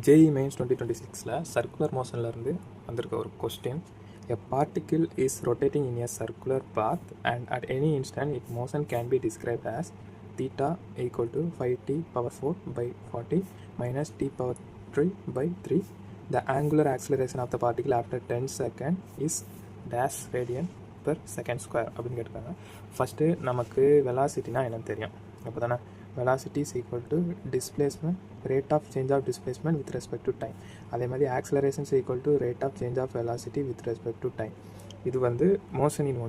JEE Mains 2026ல circular மோஷன்லேருந்து வந்திருக்க ஒரு question. A particle is rotating in a circular path and at any instant its motion can be described as theta equal to 5t power 4 by 40 minus t power 3 by 3. The angular acceleration of the particle after 10 seconds is dash radian per second square அப்படின்னு கேட்டிருக்காங்க. First நமக்கு வெலாசிட்டினா என்னன்னு தெரியும். அப்போ தானே velocity is equal to displacement, rate of change of displacement with respect to time. அதே மாதிரி acceleration is equal to rate of change of velocity with respect to time. இது வந்து மோஷன் இன்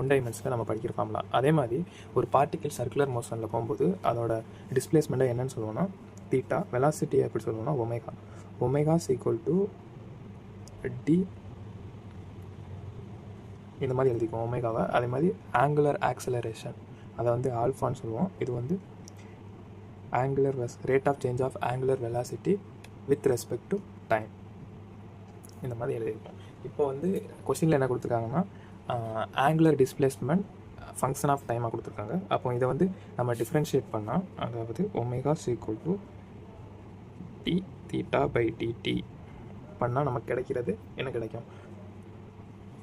ஒன் டைமென்ஷனில் நம்ம படிக்கிற ஃபார்முலா. அதே மாதிரி ஒரு particle circular மோஷனில் போகும்போது அதோட டிஸ்பிளேஸ்மெண்ட்டை என்னன்னு சொல்லுவோம்னா தீட்டா, வெலாசிட்டியை எப்படி சொல்லுவோம்னா omega. Omega is equal to d, இந்த மாதிரி எழுதிக்குவோம் ஒமேகாவை. அதே மாதிரி ஆங்குலர் ஆக்சலரேஷன் அதை வந்து ஆல்ஃபான்னு சொல்லுவோம். இது வந்து angular rate of change of angular velocity with respect to time. இந்த மாதிரி எழுதியிருக்கோம். இப்போ வந்து கொஸ்டினில் என்ன கொடுத்துருக்காங்கன்னா ஆங்குலர் டிஸ்பிளேஸ்மெண்ட் ஃபங்க்ஷன் ஆஃப் டைமாக கொடுத்துருக்காங்க. அப்போ இதை வந்து நம்ம டிஃப்ரென்ஷியேட் பண்ணால், அதாவது omega equal to d theta by d t பண்ணால் நமக்கு கிடைக்கிறது என்ன கிடைக்கும்?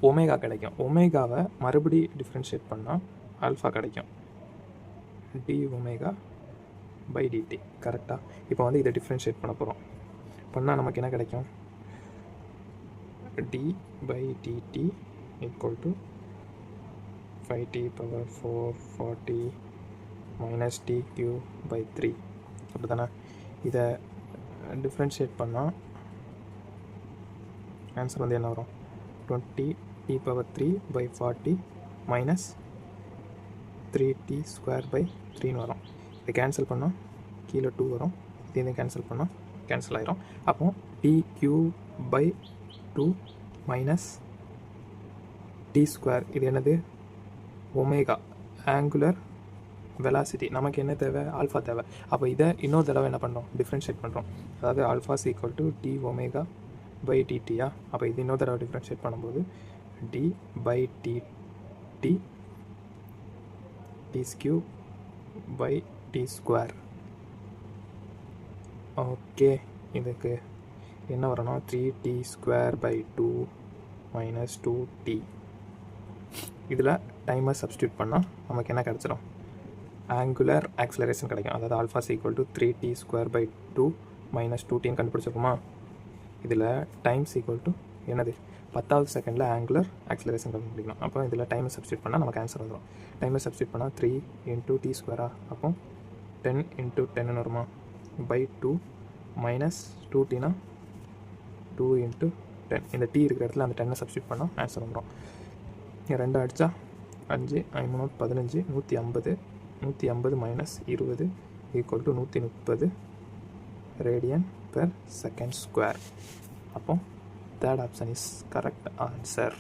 ஒமேகா கிடைக்கும். ஒமேகாவை மறுபடி டிஃப்ரென்ஷியேட் பண்ணால் ஆல்ஃபா கிடைக்கும். D omega by d t. கரெக்டாக? இப்போ வந்து இதை டிஃப்ரென்ஷியேட் பண்ண போகிறோம். பண்ணால் நமக்கு என்ன கிடைக்கும்? D by d t equal to 5t power 4 40 minus t Q by 3. அப்படி தானே? இதை டிஃப்ரென்ஷியேட் பண்ணால் ஆன்சர் வந்து என்ன வரும்? 20t power 3 by 40 minus 3t square by 3ன்னு வரும். இதை கேன்சல் பண்ணால் கீழே 2 வரும். இதையும் கேன்சல் பண்ணால் கேன்சல் ஆகிரும். அப்போ t Q by 2 minus t square, இது என்னது? Omega, angular velocity. நமக்கு என்ன தேவை? ஆல்ஃபா தேவை. அப்போ இதை இன்னொரு தடவை என்ன பண்ணுறோம்? டிஃப்ரென்ஷியேட் பண்ணுறோம். அதாவது alpha equal to d omega by டிடியா. அப்போ இது இன்னொரு தடவை டிஃப்ரென்ஷியேட் பண்ணும்போது d by d t d Q by d square. Okay, இதுக்கு என்ன வரணும்? 3t square by 2 minus 2t. இதில் டைமை சப்ஸ்டியூட் பண்ணால் நமக்கு என்ன கிடச்சிடும்? ஆங்குலர் ஆக்சலரேஷன் கிடைக்கும். அதாவது alpha equal to 3t square by 2 minus 2tன்னு கண்டுபிடிச்சிருக்குமா? இதில் டைம்ஸ் ஈக்குவல் டு என்னது? 10வது செகண்டில் ஆங்குலர் ஆக்சலரேஷன் கண்டுபிடிக்கணும். அப்போ இதில் டைமை சப்ஸ்டியூட் பண்ணால் நமக்கு ஆன்சர் வந்துடும். டைமை சப்ஸ்டியூட் பண்ணால் 3 இன்ட்டு டி ஸ்கொயரா, அப்போ 10 இன்ட்டு 10ன்னு வருமா? பை 2 மைனஸ் 2tனா 2 இன்ட்டு 10. இந்த டி இருக்கிற இடத்துல அந்த 10 சப்ஸ்டியூட் பண்ணால் ஆன்சர் வந்துடும். 2 அடித்தா 5 5 15 150. 150 minus 20 equal to 130 radian per second square. அப்போ third option is correct answer.